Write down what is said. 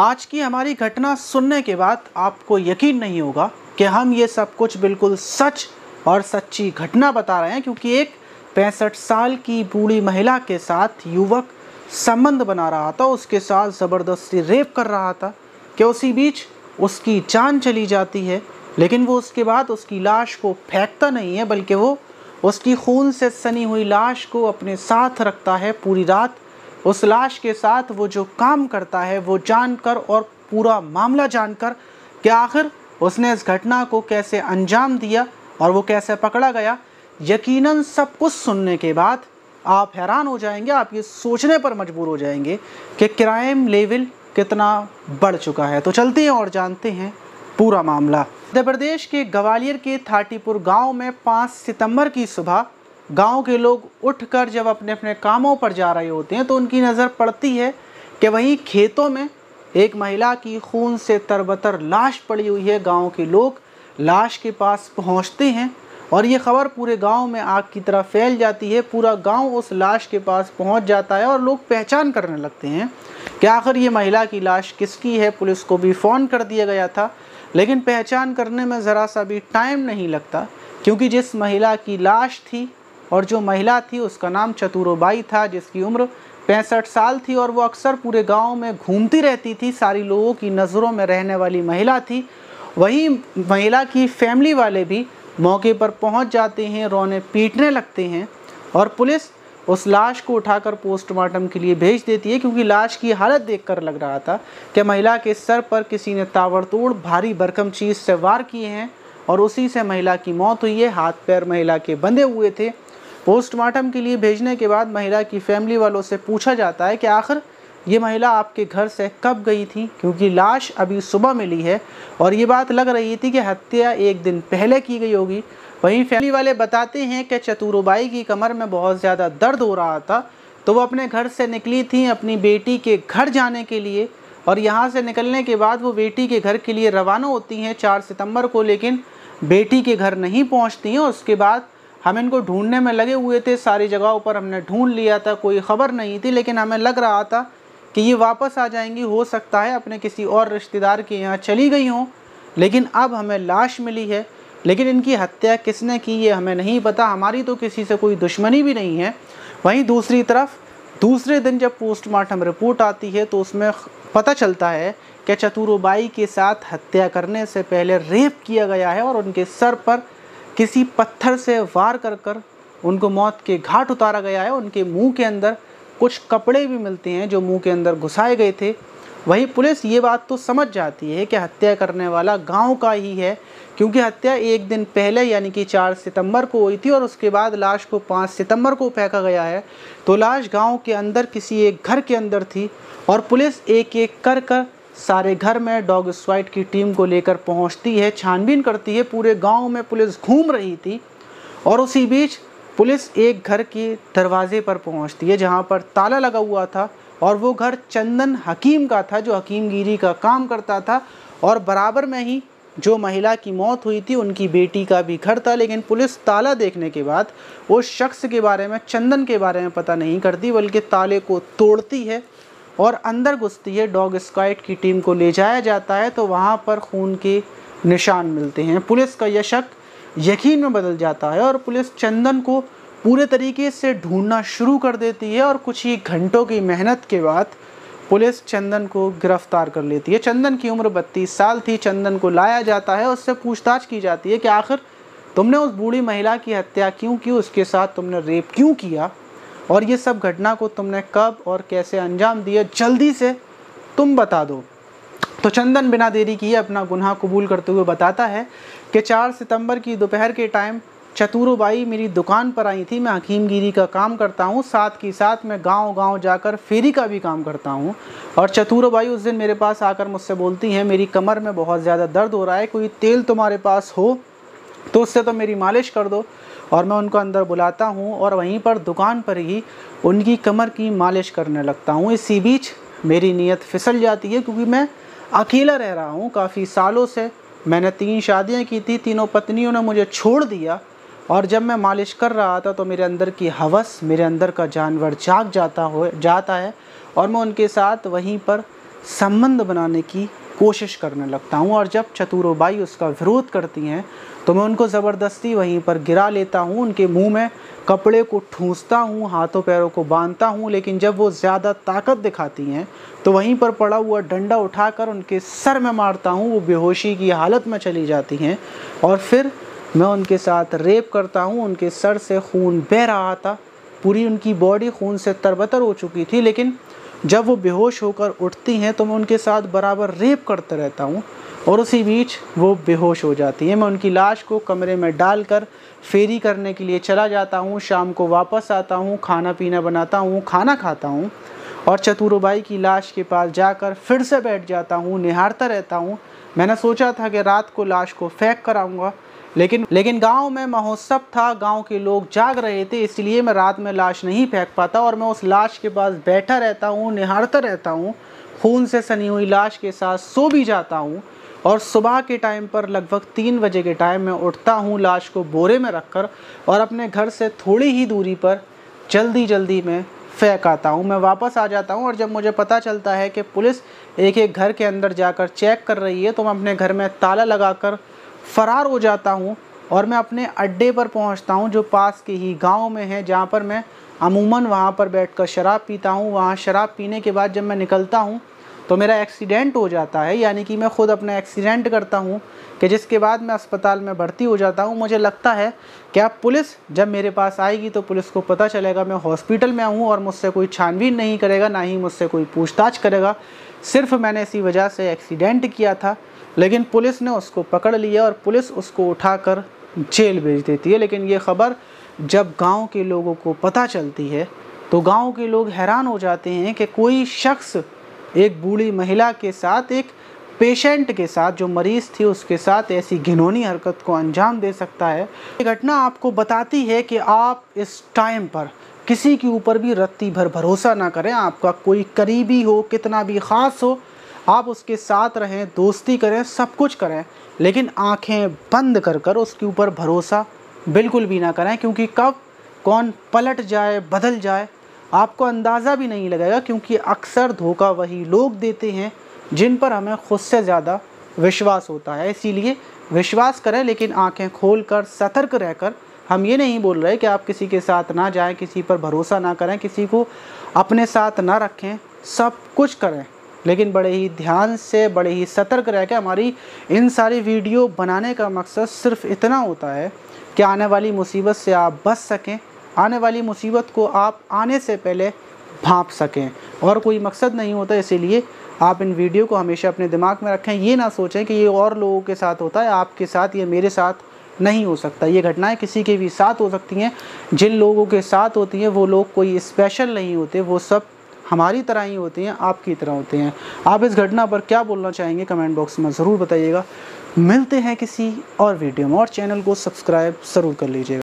आज की हमारी घटना सुनने के बाद आपको यकीन नहीं होगा कि हम ये सब कुछ बिल्कुल सच और सच्ची घटना बता रहे हैं, क्योंकि एक 65 साल की बूढ़ी महिला के साथ युवक संबंध बना रहा था, उसके साथ ज़बरदस्ती रेप कर रहा था कि उसी बीच उसकी जान चली जाती है। लेकिन वो उसके बाद उसकी लाश को फेंकता नहीं है, बल्कि वो उसकी खून से सनी हुई लाश को अपने साथ रखता है पूरी रात। उस लाश के साथ वो जो काम करता है वो जानकर और पूरा मामला जानकर कि आखिर उसने इस घटना को कैसे अंजाम दिया और वो कैसे पकड़ा गया, यकीनन सब कुछ सुनने के बाद आप हैरान हो जाएंगे। आप ये सोचने पर मजबूर हो जाएंगे कि क्राइम लेवल कितना बढ़ चुका है। तो चलते हैं और जानते हैं पूरा मामला। मध्य प्रदेश के ग्वालियर के थाटीपुर गांव में 5 सितंबर की सुबह गांव के लोग उठकर जब अपने अपने कामों पर जा रहे होते हैं तो उनकी नज़र पड़ती है कि वहीं खेतों में एक महिला की खून से तरबतर लाश पड़ी हुई है। गांव के लोग लाश के पास पहुंचते हैं और ये खबर पूरे गांव में आग की तरह फैल जाती है। पूरा गांव उस लाश के पास पहुंच जाता है और लोग पहचान करने लगते हैं कि आखिर ये महिला की लाश किसकी है। पुलिस को भी फ़ोन कर दिया गया था, लेकिन पहचान करने में ज़रा सा भी टाइम नहीं लगता, क्योंकि जिस महिला की लाश थी और जो महिला थी उसका नाम चतुरोबाई था, जिसकी उम्र 65 साल थी और वो अक्सर पूरे गांव में घूमती रहती थी, सारी लोगों की नज़रों में रहने वाली महिला थी। वहीं महिला की फैमिली वाले भी मौके पर पहुंच जाते हैं, रोने पीटने लगते हैं और पुलिस उस लाश को उठाकर पोस्टमार्टम के लिए भेज देती है, क्योंकि लाश की हालत देखकर लग रहा था कि महिला के सर पर किसी ने ताबड़तोड़ भारी भरकम चीज़ से वार किए हैं और उसी से महिला की मौत हुई है। हाथ पैर महिला के बंधे हुए थे। पोस्टमार्टम के लिए भेजने के बाद महिला की फैमिली वालों से पूछा जाता है कि आखिर ये महिला आपके घर से कब गई थी, क्योंकि लाश अभी सुबह मिली है और ये बात लग रही थी कि हत्या एक दिन पहले की गई होगी। वहीं फैमिली वाले बताते हैं कि चतुरोबाई की कमर में बहुत ज़्यादा दर्द हो रहा था, तो वो अपने घर से निकली थी अपनी बेटी के घर जाने के लिए और यहाँ से निकलने के बाद वो बेटी के घर के लिए रवाना होती हैं 4 सितंबर को, लेकिन बेटी के घर नहीं पहुँचती हैं। उसके बाद हम इनको ढूंढने में लगे हुए थे, सारी जगहों पर हमने ढूंढ लिया था, कोई ख़बर नहीं थी, लेकिन हमें लग रहा था कि ये वापस आ जाएंगी, हो सकता है अपने किसी और रिश्तेदार के यहाँ चली गई हों। लेकिन अब हमें लाश मिली है, लेकिन इनकी हत्या किसने की ये हमें नहीं पता। हमारी तो किसी से कोई दुश्मनी भी नहीं है। वहीं दूसरी तरफ दूसरे दिन जब पोस्टमार्टम रिपोर्ट आती है तो उसमें पता चलता है कि चतुरोबाई के साथ हत्या करने से पहले रेप किया गया है और उनके सर पर किसी पत्थर से वार कर उनको मौत के घाट उतारा गया है। उनके मुंह के अंदर कुछ कपड़े भी मिलते हैं जो मुंह के अंदर घुसाए गए थे। वहीं पुलिस ये बात तो समझ जाती है कि हत्या करने वाला गांव का ही है, क्योंकि हत्या एक दिन पहले यानी कि 4 सितंबर को हुई थी और उसके बाद लाश को 5 सितंबर को फेंका गया है। तो लाश गांव के अंदर किसी एक घर के अंदर थी और पुलिस एक एक कर सारे घर में डॉग स्क्वाड की टीम को लेकर पहुंचती है, छानबीन करती है। पूरे गांव में पुलिस घूम रही थी और उसी बीच पुलिस एक घर के दरवाजे पर पहुंचती है जहां पर ताला लगा हुआ था और वो घर चंदन हकीम का था, जो हकीमगिरी का काम करता था, और बराबर में ही जो महिला की मौत हुई थी उनकी बेटी का भी घर था। लेकिन पुलिस ताला देखने के बाद उस शख्स के बारे में, चंदन के बारे में पता नहीं करती, बल्कि ताले को तोड़ती है और अंदर घुसती है। डॉग स्क्वाड की टीम को ले जाया जाता है तो वहाँ पर खून के निशान मिलते हैं। पुलिस का यह शक यकीन में बदल जाता है और पुलिस चंदन को पूरे तरीके से ढूंढना शुरू कर देती है और कुछ ही घंटों की मेहनत के बाद पुलिस चंदन को गिरफ्तार कर लेती है। चंदन की उम्र 32 साल थी। चंदन को लाया जाता है, उससे पूछताछ की जाती है कि आखिर तुमने उस बूढ़ी महिला की हत्या क्यों की, उसके साथ तुमने रेप क्यों किया और ये सब घटना को तुमने कब और कैसे अंजाम दिया, जल्दी से तुम बता दो। तो चंदन बिना देरी किए अपना गुनाह कबूल करते हुए बताता है कि 4 सितंबर की दोपहर के टाइम चतुरोबाई मेरी दुकान पर आई थी। मैं हकीमगिरी का काम करता हूँ, साथ ही साथ मैं गांव-गांव जाकर फेरी का भी काम करता हूँ। और चतुरोबाई उस दिन मेरे पास आकर मुझसे बोलती हैं, मेरी कमर में बहुत ज़्यादा दर्द हो रहा है, कोई तेल तुम्हारे पास हो तो उससे तो मेरी मालिश कर दो। और मैं उनको अंदर बुलाता हूँ और वहीं पर दुकान पर ही उनकी कमर की मालिश करने लगता हूँ। इसी बीच मेरी नीयत फिसल जाती है, क्योंकि मैं अकेला रह रहा हूँ काफ़ी सालों से। मैंने 3 शादियाँ की थी, तीनों पत्नियों ने मुझे छोड़ दिया और जब मैं मालिश कर रहा था तो मेरे अंदर की हवस, मेरे अंदर का जानवर जाग जाता है और मैं उनके साथ वहीं पर संबंध बनाने की कोशिश करने लगता हूँ। और जब चतुरोबाई उसका विरोध करती हैं तो मैं उनको ज़बरदस्ती वहीं पर गिरा लेता हूँ, उनके मुंह में कपड़े को ठूंसता हूँ, हाथों पैरों को बांधता हूँ। लेकिन जब वो ज़्यादा ताकत दिखाती हैं तो वहीं पर पड़ा हुआ डंडा उठाकर उनके सर में मारता हूँ। वो बेहोशी की हालत में चली जाती हैं और फिर मैं उनके साथ रेप करता हूँ। उनके सर से खून बह रहा था, पूरी उनकी बॉडी खून से तरबतर हो चुकी थी। लेकिन जब वो बेहोश होकर उठती हैं तो मैं उनके साथ बराबर रेप करता रहता हूँ और उसी बीच वो बेहोश हो जाती हैं। मैं उनकी लाश को कमरे में डालकर फेरी करने के लिए चला जाता हूँ। शाम को वापस आता हूँ, खाना पीना बनाता हूँ, खाना खाता हूँ और चतुरोबाई की लाश के पास जाकर फिर से बैठ जाता हूँ, निहारता रहता हूँ। मैंने सोचा था कि रात को लाश को फेंक कर आऊँगा, लेकिन गांव में महोत्सव था, गांव के लोग जाग रहे थे, इसलिए मैं रात में लाश नहीं फेंक पाता और मैं उस लाश के पास बैठा रहता हूँ, निहारता रहता हूँ। खून से सनी हुई लाश के साथ सो भी जाता हूँ और सुबह के टाइम पर लगभग 3 बजे के टाइम में उठता हूँ, लाश को बोरे में रखकर और अपने घर से थोड़ी ही दूरी पर जल्दी में फेंक आता हूँ। मैं वापस आ जाता हूँ और जब मुझे पता चलता है कि पुलिस एक घर के अंदर जाकर चेक कर रही है तो मैं अपने घर में ताला लगाकर फ़रार हो जाता हूँ और मैं अपने अड्डे पर पहुँचता हूँ जो पास के ही गांव में है, जहाँ पर मैं अमूमन वहाँ पर बैठकर शराब पीता हूँ। वहाँ शराब पीने के बाद जब मैं निकलता हूँ तो मेरा एक्सीडेंट हो जाता है, यानी कि मैं ख़ुद अपना एक्सीडेंट करता हूँ कि जिसके बाद मैं अस्पताल में भर्ती हो जाता हूँ। मुझे लगता है कि अब पुलिस जब मेरे पास आएगी तो पुलिस को पता चलेगा मैं हॉस्पिटल में हूँ और मुझसे कोई छानबीन नहीं करेगा, ना ही मुझसे कोई पूछताछ करेगा। सिर्फ मैंने इसी वजह से एक्सीडेंट किया था। लेकिन पुलिस ने उसको पकड़ लिया और पुलिस उसको उठाकर जेल भेज देती है। लेकिन ये ख़बर जब गांव के लोगों को पता चलती है तो गांव के लोग हैरान हो जाते हैं कि कोई शख्स एक बूढ़ी महिला के साथ, एक पेशेंट के साथ, जो मरीज़ थी उसके साथ ऐसी घिनौनी हरकत को अंजाम दे सकता है। ये घटना आपको बताती है कि आप इस टाइम पर किसी के ऊपर भी रत्ती भर भरोसा ना करें। आपका कोई करीबी हो, कितना भी ख़ास हो, आप उसके साथ रहें, दोस्ती करें, सब कुछ करें, लेकिन आंखें बंद कर उसके ऊपर भरोसा बिल्कुल भी ना करें, क्योंकि कब कौन पलट जाए, बदल जाए, आपको अंदाज़ा भी नहीं लगेगा। क्योंकि अक्सर धोखा वही लोग देते हैं जिन पर हमें खुद से ज़्यादा विश्वास होता है। इसीलिए विश्वास करें, लेकिन आंखें खोलकर, सतर्क रहकर। हम ये नहीं बोल रहे कि आप किसी के साथ ना जाएं, किसी पर भरोसा ना करें, किसी को अपने साथ ना रखें, सब कुछ करें, लेकिन बड़े ही ध्यान से, बड़े ही सतर्क रह के। हमारी इन सारी वीडियो बनाने का मकसद सिर्फ इतना होता है कि आने वाली मुसीबत से आप बच सकें, आने वाली मुसीबत को आप आने से पहले भांप सकें, और कोई मकसद नहीं होता। इसीलिए आप इन वीडियो को हमेशा अपने दिमाग में रखें। ये ना सोचें कि ये और लोगों के साथ होता है, आपके साथ, ये मेरे साथ नहीं हो सकता। ये घटनाएं किसी के भी साथ हो सकती हैं। जिन लोगों के साथ होती हैं वो लोग कोई स्पेशल नहीं होते, वो सब हमारी तरह ही होती हैं, आपकी तरह होते हैं। आप इस घटना पर क्या बोलना चाहेंगे कमेंट बॉक्स में ज़रूर बताइएगा। मिलते हैं किसी और वीडियो में, और चैनल को सब्सक्राइब ज़रूर कर लीजिएगा।